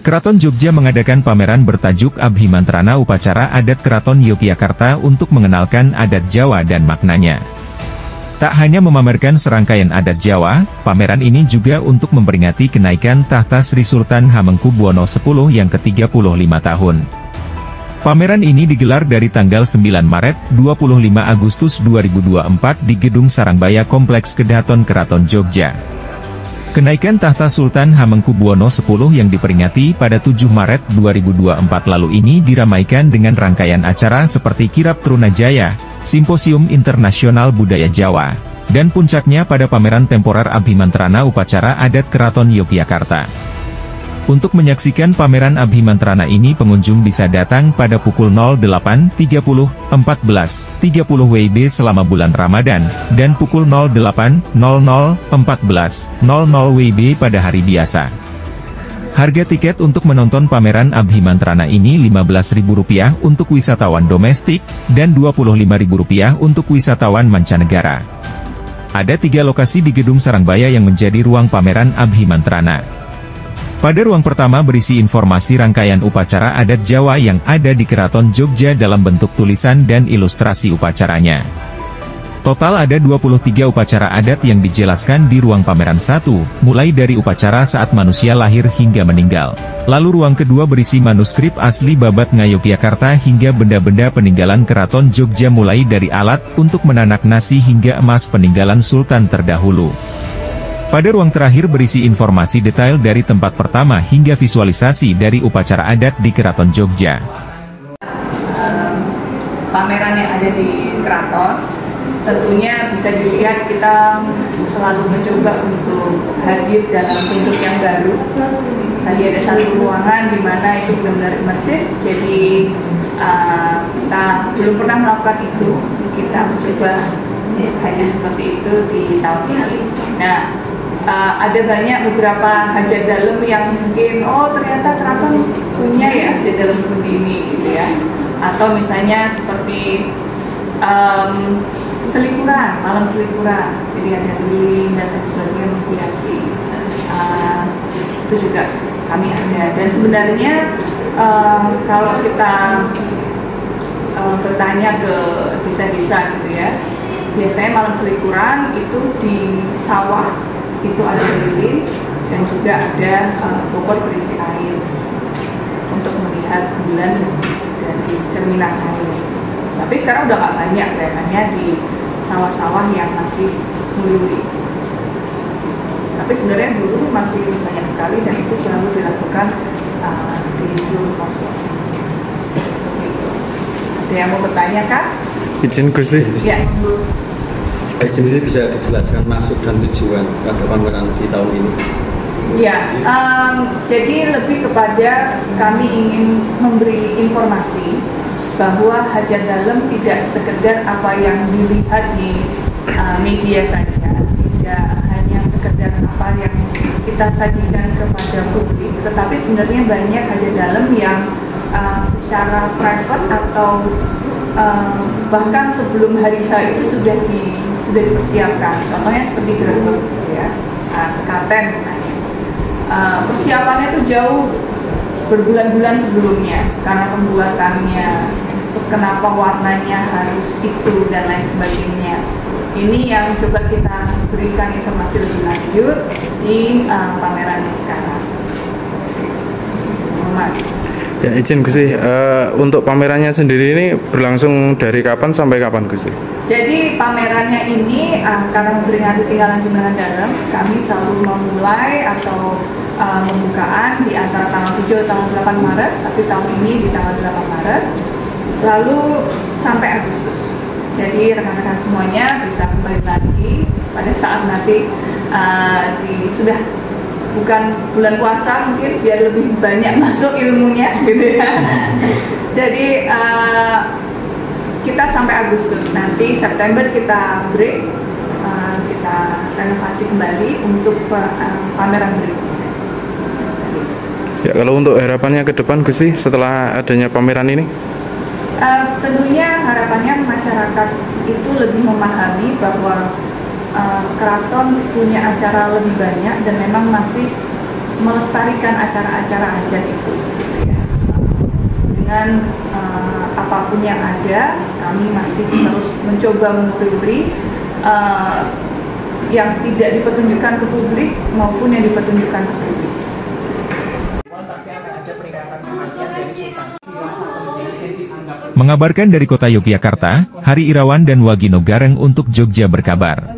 Keraton Jogja mengadakan pameran bertajuk Abhimantrana Upacara Adat Keraton Yogyakarta untuk mengenalkan adat Jawa dan maknanya. Tak hanya memamerkan serangkaian adat Jawa, pameran ini juga untuk memperingati kenaikan tahta Sri Sultan Hamengkubuwono X yang ke-35 tahun. Pameran ini digelar dari tanggal 9 Maret, 25 Agustus 2024 di Gedung Sarangbaya Kompleks Kedaton Keraton Jogja. Kenaikan tahta Sultan Hamengkubuwono X yang diperingati pada 7 Maret 2024 lalu ini diramaikan dengan rangkaian acara seperti Kirab Trunajaya, Simposium Internasional Budaya Jawa, dan puncaknya pada pameran temporer Abhimantrana Upacara Adat Keraton Yogyakarta. Untuk menyaksikan pameran Abhimantrana ini pengunjung bisa datang pada pukul 08.30, 14.30 WIB selama bulan Ramadan, dan pukul 08.00, 14.00 WIB pada hari biasa. Harga tiket untuk menonton pameran Abhimantrana ini Rp15.000 untuk wisatawan domestik, dan Rp25.000 untuk wisatawan mancanegara. Ada 3 lokasi di Gedung Sarangbaya yang menjadi ruang pameran Abhimantrana. Pada ruang pertama berisi informasi rangkaian upacara adat Jawa yang ada di Keraton Jogja dalam bentuk tulisan dan ilustrasi upacaranya. Total ada 23 upacara adat yang dijelaskan di ruang pameran 1, mulai dari upacara saat manusia lahir hingga meninggal. Lalu ruang kedua berisi manuskrip asli Babat Ngayogyakarta hingga benda-benda peninggalan Keraton Jogja mulai dari alat untuk menanak nasi hingga emas peninggalan Sultan terdahulu. Pada ruang terakhir berisi informasi detail dari tempat pertama hingga visualisasi dari upacara adat di Keraton Jogja. Pameran yang ada di Keraton, tentunya bisa dilihat kita selalu mencoba untuk hadir dalam bentuk yang baru. Tadi ada satu ruangan di mana itu benar-benar imersif, jadi kita belum pernah melakukan itu. Kita mencoba hanya seperti itu di tahun ini. Nah, ada banyak beberapa hajat dalam yang mungkin, oh ternyata Keraton punya ya hajat dalam seperti ini gitu ya. Atau misalnya seperti selikuran, malam selikuran, jadi ada lilin dan lain sebagainya menghiasi. Itu juga kami ada. Dan sebenarnya kalau kita bertanya ke desa-desa gitu ya, biasanya malam selikuran itu di sawah itu ada lilin dan juga ada bokor berisi air untuk melihat bulan dari cerminan air. Tapi sekarang udah nggak banyak kelihatannya di sawah-sawah yang masih meluri. Tapi sebenarnya dulu masih banyak sekali dan itu selalu dilakukan di seluruh pelosok. Ada yang mau bertanya Kak? Izin Gusti. Ya, Bu. Jadi bisa dijelaskan maksud dan tujuan pada pameran di tahun ini? Ya, jadi lebih kepada kami ingin memberi informasi bahwa hajat dalam tidak sekedar apa yang dilihat di media saja, tidak hanya sekedar apa yang kita sajikan kepada publik, tetapi sebenarnya banyak hajat dalam yang secara private atau bahkan sebelum hari H itu sudah dipersiapkan. Contohnya seperti gerbek ya, sekaten misalnya. Persiapannya itu jauh berbulan-bulan sebelumnya karena pembuatannya, terus kenapa warnanya harus itu dan lain sebagainya. Ini yang coba kita berikan informasi lebih lanjut di pameran sekarang. Ya izin Gusti, untuk pamerannya sendiri ini berlangsung dari kapan sampai kapan Gusti? Jadi pamerannya ini karena memperingati tinggalan Jumlangan Dalam, kami selalu memulai atau pembukaan di antara tanggal 7 atau tanggal 8 Maret, tapi tahun ini di tanggal 8 Maret, lalu sampai Agustus. Jadi rekan-rekan semuanya bisa kembali lagi pada saat nanti sudah bukan bulan puasa mungkin biar lebih banyak masuk ilmunya gitu ya. Jadi kita sampai Agustus, nanti September kita break, kita renovasi kembali untuk pameran berikutnya. Ya kalau untuk harapannya ke depan Gusti setelah adanya pameran ini? Tentunya harapannya masyarakat itu lebih memahami bahwa keraton punya acara lebih banyak dan memang masih melestarikan acara-acara hajat itu. Ya. Dengan apapun yang ada, kami masih terus mencoba mengupgrade yang tidak dipertunjukkan ke publik maupun yang dipertunjukkan ke publik. Mengabarkan dari kota Yogyakarta, Hari Irawan dan Wagino Gareng untuk Jogja Berkabar.